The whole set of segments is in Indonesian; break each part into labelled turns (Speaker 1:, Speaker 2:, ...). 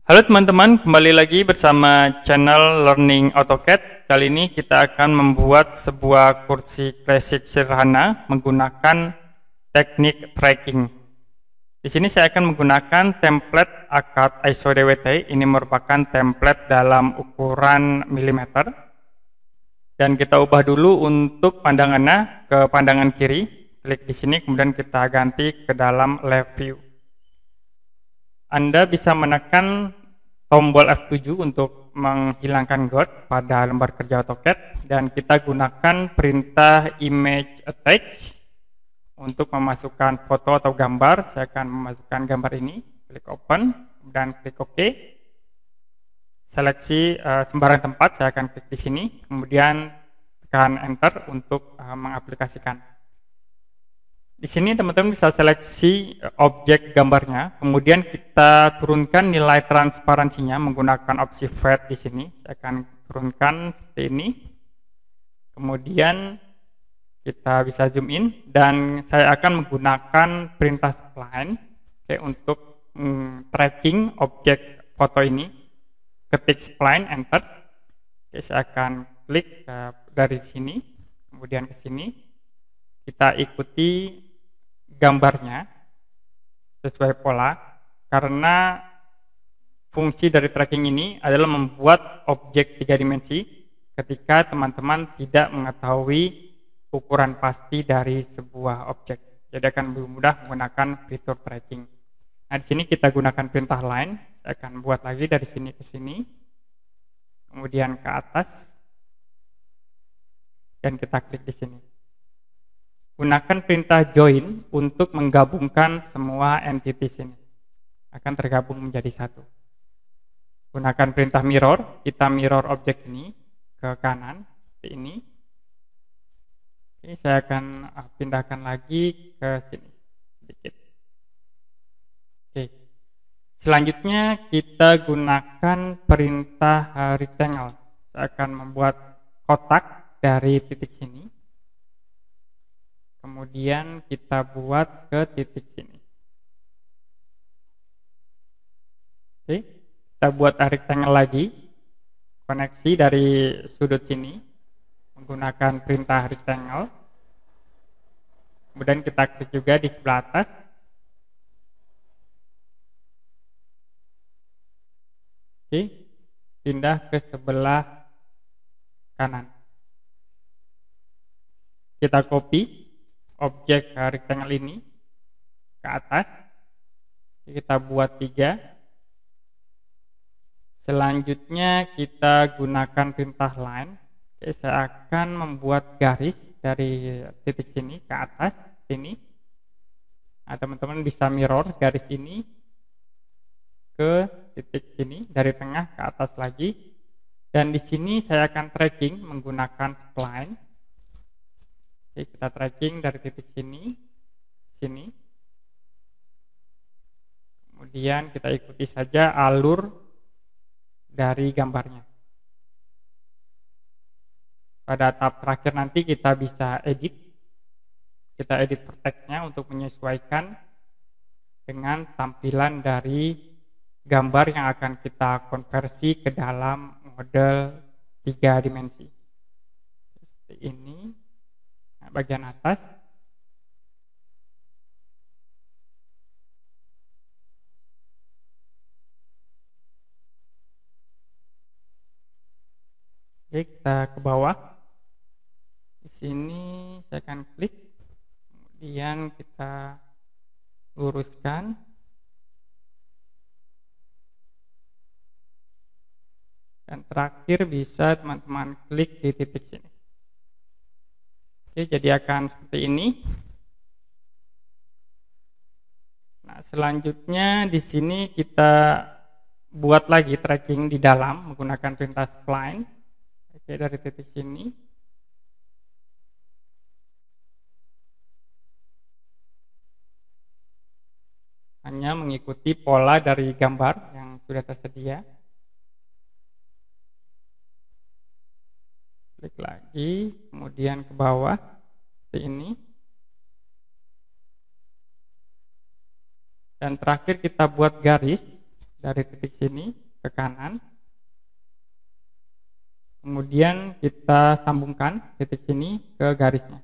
Speaker 1: Halo teman-teman, kembali lagi bersama channel Learning AutoCAD. Kali ini kita akan membuat sebuah kursi klasik sederhana menggunakan teknik tracking. Di sini saya akan menggunakan template ACAD ISO DWT. Ini merupakan template dalam ukuran milimeter. Dan kita ubah dulu untuk pandangannya ke pandangan kiri. Klik di sini, kemudian kita ganti ke dalam left view. Anda bisa menekan tombol F7 untuk menghilangkan guard pada lembar kerja AutoCAD, dan kita gunakan perintah image attach untuk memasukkan foto atau gambar. Saya akan memasukkan gambar ini, klik open dan klik OK. Seleksi sembarang tempat, saya akan klik di sini, kemudian tekan enter untuk mengaplikasikan. Di sini teman-teman bisa seleksi objek gambarnya, kemudian kita turunkan nilai transparansinya menggunakan opsi fade di sini. Saya akan turunkan seperti ini. Kemudian kita bisa zoom in dan saya akan menggunakan perintah spline untuk tracking objek foto ini. Ketik spline enter. Saya akan klik dari sini, kemudian ke sini. Kita ikuti gambarnya sesuai pola, karena fungsi dari tracking ini adalah membuat objek 3 dimensi ketika teman-teman tidak mengetahui ukuran pasti dari sebuah objek. Jadi akan lebih mudah menggunakan fitur tracking. Nah, di sini kita gunakan perintah line. Saya akan buat lagi dari sini ke sini, kemudian ke atas, dan kita klik di sini. Gunakan perintah join untuk menggabungkan semua entities ini. Akan tergabung menjadi satu. Gunakan perintah mirror, kita mirror objek ini ke kanan, seperti ini. Oke, saya akan pindahkan lagi ke sini, sedikit. Oke. Selanjutnya kita gunakan perintah rectangle. Saya akan membuat kotak dari titik sini. Kemudian kita buat ke titik sini. Oke, kita buat rectangle lagi. Koneksi dari sudut sini menggunakan perintah rectangle. Kemudian kita klik juga di sebelah atas. Oke, pindah ke sebelah kanan. Kita copy objek rectangle ini ke atas, kita buat 3. Selanjutnya kita gunakan perintah line. Oke, saya akan membuat garis dari titik sini ke atas sini. Nah, teman-teman bisa mirror garis ini ke titik sini, dari tengah ke atas lagi, dan di sini saya akan tracking menggunakan spline. Oke, kita tracking dari titik sini, sini. Kemudian kita ikuti saja alur dari gambarnya. Pada tahap terakhir nanti kita bisa edit. Kita edit vertexnya untuk menyesuaikan dengan tampilan dari gambar yang akan kita konversi ke dalam model 3 dimensi. Seperti ini. Bagian atas. Oke, kita ke bawah. Di sini saya akan klik, kemudian kita luruskan. Dan terakhir bisa teman-teman klik di titik sini. Oke, jadi akan seperti ini. Nah, selanjutnya di sini kita buat lagi tracking di dalam menggunakan perintah spline. Oke, dari titik sini. Hanya mengikuti pola dari gambar yang sudah tersedia. Klik lagi, kemudian ke bawah seperti ini. Dan terakhir kita buat garis dari titik sini ke kanan. Kemudian kita sambungkan titik sini ke garisnya.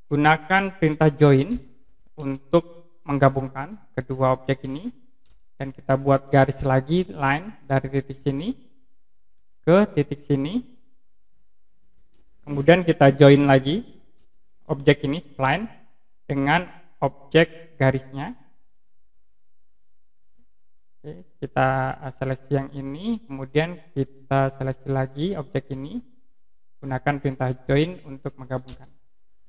Speaker 1: Gunakan perintah join untuk menggabungkan kedua objek ini, dan kita buat garis lagi, line dari titik sini ke titik sini. Kemudian kita join lagi objek ini, spline, dengan objek garisnya. Oke, kita seleksi yang ini, kemudian kita seleksi lagi objek ini, gunakan perintah join untuk menggabungkan.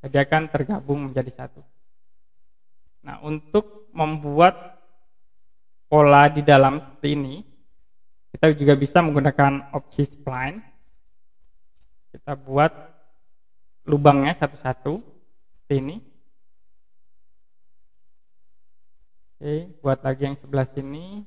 Speaker 1: Jadi akan tergabung menjadi satu. Nah, untuk membuat pola di dalam seperti ini, kita juga bisa menggunakan opsi spline. Kita buat lubangnya satu-satu seperti ini. Oke, buat lagi yang sebelah sini.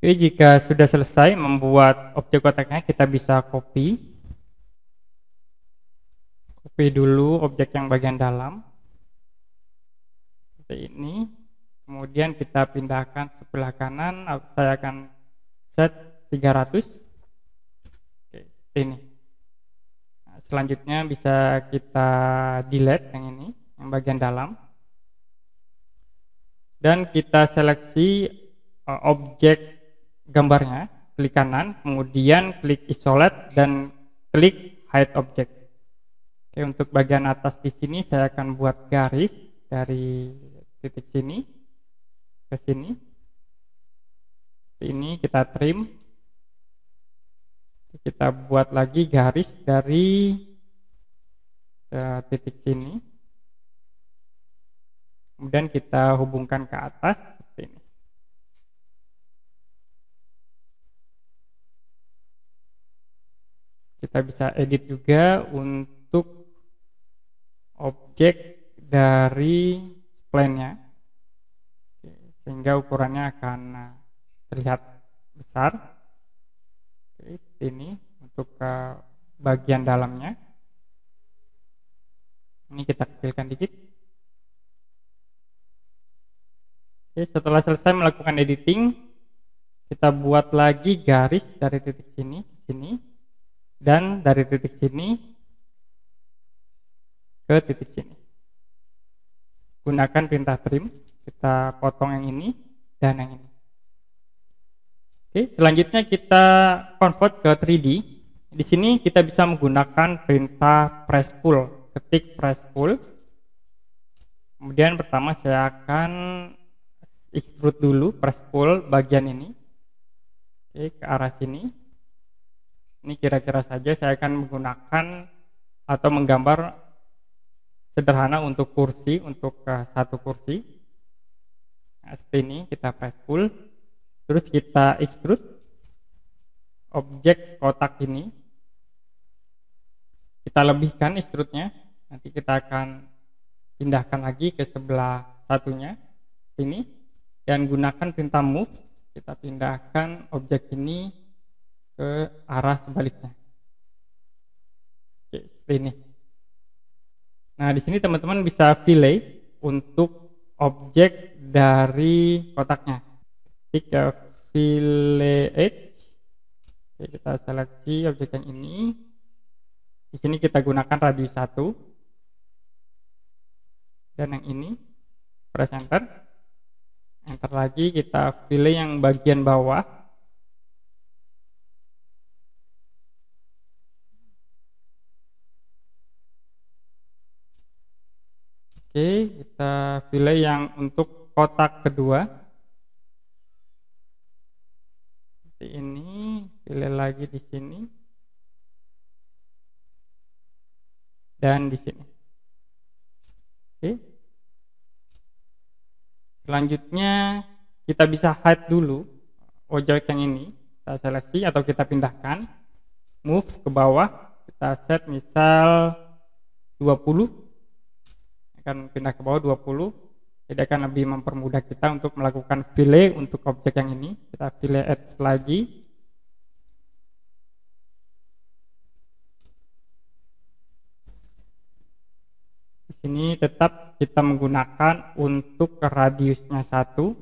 Speaker 1: Oke, jika sudah selesai membuat objek kotaknya, kita bisa copy dulu objek yang bagian dalam seperti ini. Kemudian kita pindahkan sebelah kanan. Saya akan set 300. Oke, seperti ini. Nah, selanjutnya bisa kita delete yang ini, yang bagian dalam, dan kita seleksi objek gambarnya, klik kanan, kemudian klik isolate dan klik hide object. Oke, untuk bagian atas di sini saya akan buat garis dari titik sini ke sini. Ini kita trim. Kita buat lagi garis dari titik sini. Kemudian kita hubungkan ke atas seperti ini. Kita bisa edit juga untuk objek dari spline-nya, sehingga ukurannya akan terlihat besar. Oke, seperti ini untuk bagian dalamnya. Ini kita kecilkan dikit. Oke, setelah selesai melakukan editing, kita buat lagi garis dari titik sini ke sini, dan dari titik sini ke titik sini. Gunakan perintah trim, kita potong yang ini dan yang ini. Oke, selanjutnya kita convert ke 3D. Di sini kita bisa menggunakan perintah press pull. Ketik press pull. Kemudian pertama saya akan extrude dulu, press pull bagian ini. Oke, ke arah sini. Ini kira-kira saja saya akan menggunakan atau menggambar sederhana untuk kursi, untuk satu kursi. Nah, seperti ini kita press pull, terus kita extrude objek kotak ini. Kita lebihkan extrude-nya. Nanti kita akan pindahkan lagi ke sebelah satunya ini, dan gunakan perintah move. Kita pindahkan objek ini ke arah sebaliknya. Oke, seperti ini. Nah, di sini teman-teman bisa fillet untuk objek dari kotaknya. Ketik fillet edge. Oke, kita seleksi objek yang ini. Di sini kita gunakan radius 1. Dan yang ini press enter. Enter lagi, kita fillet yang bagian bawah. Oke, kita fillet yang untuk kotak kedua seperti ini. pilih lagi di sini dan di sini. Oke. Selanjutnya kita bisa hide dulu objek yang ini, kita seleksi atau kita pindahkan, move ke bawah, kita set misal 20, akan pindah ke bawah 20, jadi akan lebih mempermudah kita untuk melakukan fillet untuk objek yang ini. Kita fillet edge lagi, di sini tetap kita menggunakan untuk radiusnya 1,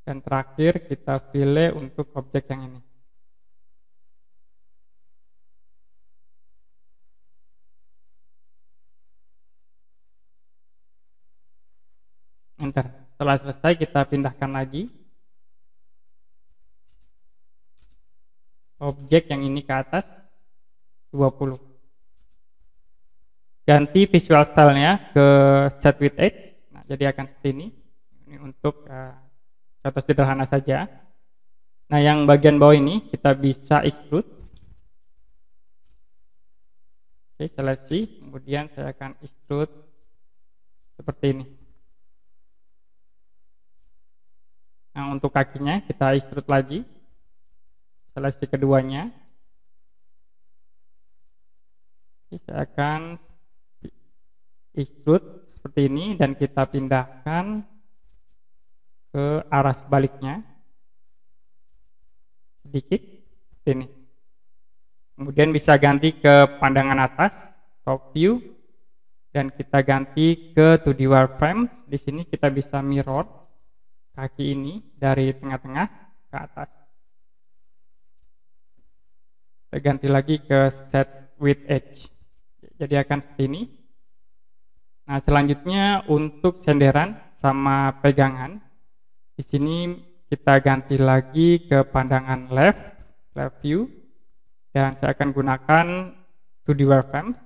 Speaker 1: dan terakhir kita fillet untuk objek yang ini. Enter. Setelah selesai kita pindahkan lagi objek yang ini ke atas 20. Ganti visual stylenya ke set with edge. Nah, jadi akan seperti ini. Ini untuk contoh sederhana saja. Nah, yang bagian bawah ini kita bisa extrude. Oke, seleksi, kemudian saya akan extrude seperti ini. Nah, untuk kakinya kita extrude lagi, seleksi keduanya. Oke, saya akan extrude seperti ini dan kita pindahkan ke arah sebaliknya sedikit seperti ini. Kemudian bisa ganti ke pandangan atas, top view, dan kita ganti ke 2D wireframes. Di sini kita bisa mirror kaki ini dari tengah-tengah ke atas. Kita ganti lagi ke set with edge. Jadi akan seperti ini. Nah, selanjutnya untuk senderan sama pegangan. Di sini kita ganti lagi ke pandangan left view, dan saya akan gunakan 2D wireframes.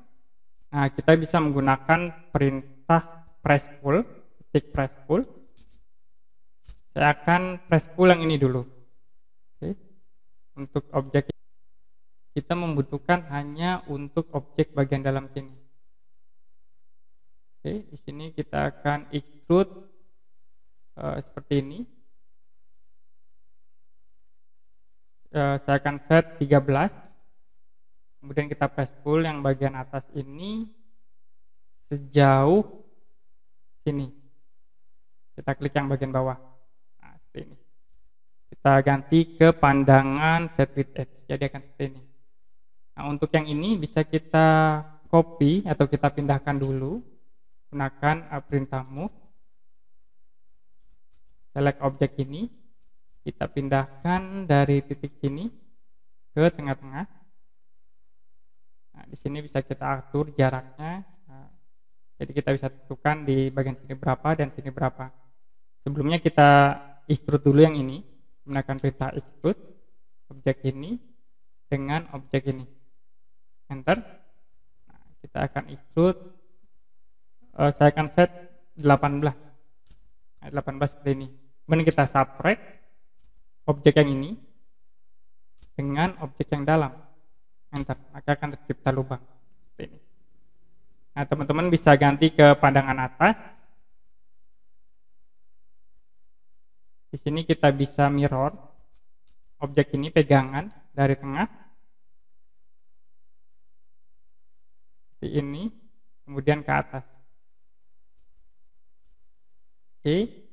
Speaker 1: Nah, kita bisa menggunakan perintah press pull, ketik press pull. Saya akan press pull yang ini dulu. Oke. Untuk objek kita membutuhkan hanya untuk objek bagian dalam sini. Oke, di sini kita akan extrude seperti ini. Saya akan set 13. Kemudian kita press pull yang bagian atas ini sejauh sini. Kita klik yang bagian bawah. Nah, seperti ini. Kita ganti ke pandangan set with edge. Jadi akan seperti ini. Nah, untuk yang ini bisa kita copy atau kita pindahkan dulu. Gunakan perintah move. Select objek ini. Kita pindahkan dari titik sini ke tengah-tengah. Nah, di sini bisa kita atur jaraknya. Jadi kita bisa tentukan di bagian sini berapa dan sini berapa. Sebelumnya kita extrude dulu yang ini, menggunakan perintah extrude objek ini dengan objek ini. Enter. Nah, kita akan extrude. Saya akan set 18. Nah, 18 seperti ini. Kemudian kita subtract objek yang ini dengan objek yang dalam. Enter. Maka akan tercipta lubang seperti ini. Nah, teman-teman bisa ganti ke pandangan atas. Di sini kita bisa mirror objek ini pegangan dari tengah seperti ini, kemudian ke atas. Oke.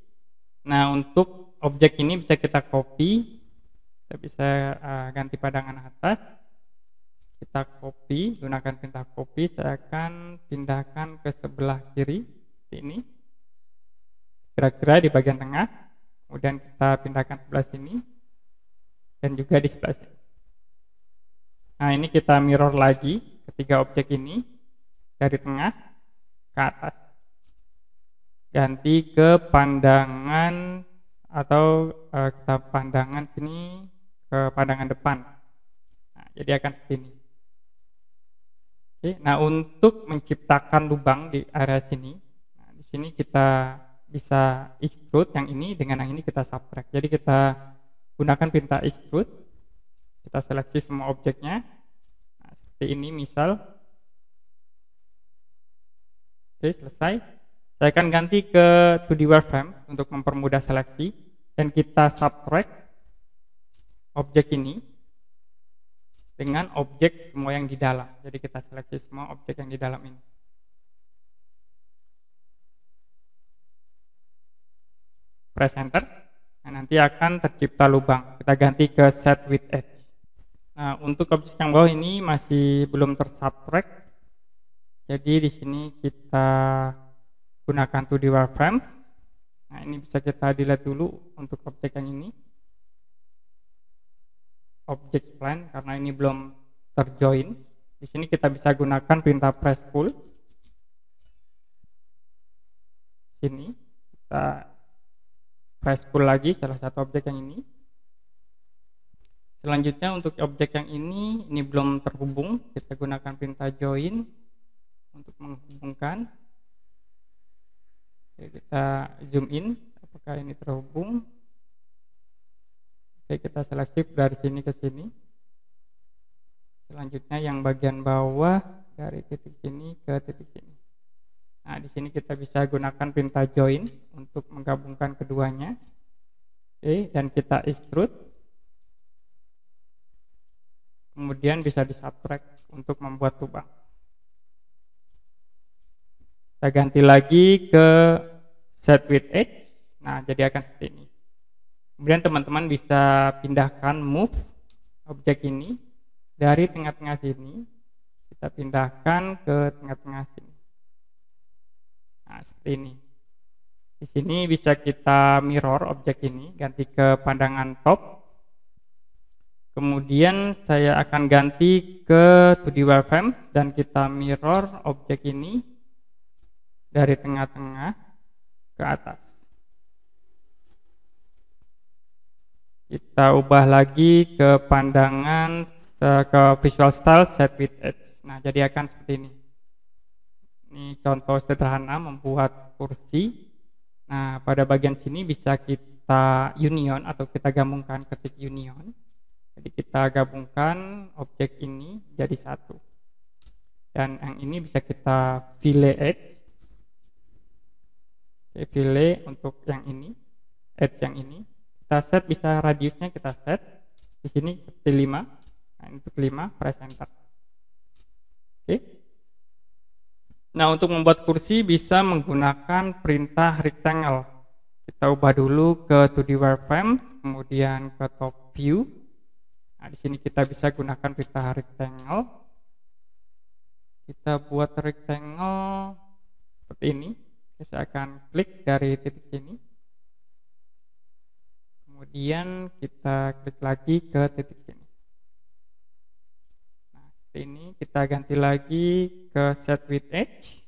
Speaker 1: Nah, untuk objek ini bisa kita copy. Kita bisa ganti pandangan atas. Kita copy, gunakan perintah copy. Saya akan pindahkan ke sebelah kiri seperti ini, kira-kira di bagian tengah. Kemudian kita pindahkan sebelah sini dan juga di sebelah sini. Nah, ini kita mirror lagi ketiga objek ini dari tengah ke atas. Ganti ke pandangan atau kita pandangan sini ke pandangan depan. Nah, jadi akan seperti ini. Oke, nah untuk menciptakan lubang di area sini, nah, di sini kita bisa extrude yang ini dengan yang ini kita subtract. Jadi kita gunakan perintah extrude, kita seleksi semua objeknya. Nah, seperti ini misal. Oke, selesai. Saya akan ganti ke 2D wireframe untuk mempermudah seleksi, dan kita subtract objek ini dengan objek semua yang di dalam. Jadi kita seleksi semua objek yang di dalam ini. Press enter. Nah, nanti akan tercipta lubang. Kita ganti ke set with edge. Nah, untuk objek yang bawah ini masih belum tersubtract. Jadi di sini kita gunakan 2D wireframes. Nah, ini bisa kita delete dulu untuk objek yang ini. Objek spline karena ini belum terjoin. Di sini kita bisa gunakan perintah press pull. Sini kita press pull lagi salah satu objek yang ini. Selanjutnya untuk objek yang ini belum terhubung, kita gunakan perintah join untuk menghubungkan. Oke, kita zoom in apakah ini terhubung. Oke, kita seleksi dari sini ke sini. Selanjutnya yang bagian bawah dari titik sini ke titik sini. Nah, di sini kita bisa gunakan perintah join untuk menggabungkan keduanya. Oke, dan kita extrude. Kemudian bisa disubtract untuk membuat lubang. Kita ganti lagi ke set with edge. Nah, jadi akan seperti ini. Kemudian teman-teman bisa pindahkan move objek ini dari tengah-tengah sini, kita pindahkan ke tengah-tengah sini. Nah, seperti ini. Di sini bisa kita mirror objek ini, ganti ke pandangan top. Kemudian saya akan ganti ke 2D wireframes dan kita mirror objek ini dari tengah-tengah ke atas. Kita ubah lagi ke pandangan ke visual style set with edge. Nah, jadi akan seperti ini. Ini contoh sederhana membuat kursi. Nah, pada bagian sini bisa kita union atau kita gabungkan ketik union. Jadi kita gabungkan objek ini jadi satu. Dan yang ini bisa kita fillet edge. Oke, fillet untuk yang ini, edge yang ini. Kita set, bisa radiusnya kita set. Di sini seperti 5. Nah, untuk 5, press enter. Oke. Nah, untuk membuat kursi bisa menggunakan perintah rectangle. Kita ubah dulu ke 2D wireframes, kemudian ke top view. Nah, di sini kita bisa gunakan perintah rectangle. Kita buat rectangle seperti ini. Saya akan klik dari titik sini. Kemudian kita klik lagi ke titik sini. Nah, seperti ini. Kita ganti lagi ke set with edge.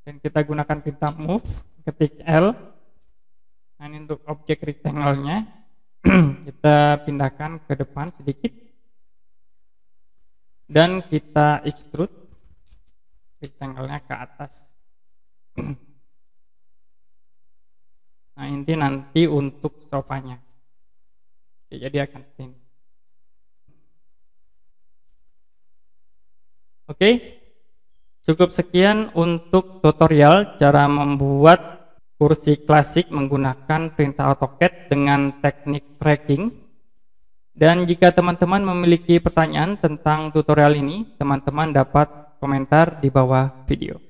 Speaker 1: Dan kita gunakan perintah move, ketik L. Nah, ini untuk objek rectangle-nya. Kita pindahkan ke depan sedikit. Dan kita extrude rectangle-nya ke atas. Nah, ini nanti untuk sofanya. Oke, jadi akan seperti ini. Oke, cukup sekian untuk tutorial cara membuat kursi klasik menggunakan perintah AutoCAD dengan teknik tracking. Dan jika teman-teman memiliki pertanyaan tentang tutorial ini, teman-teman dapat komentar di bawah video.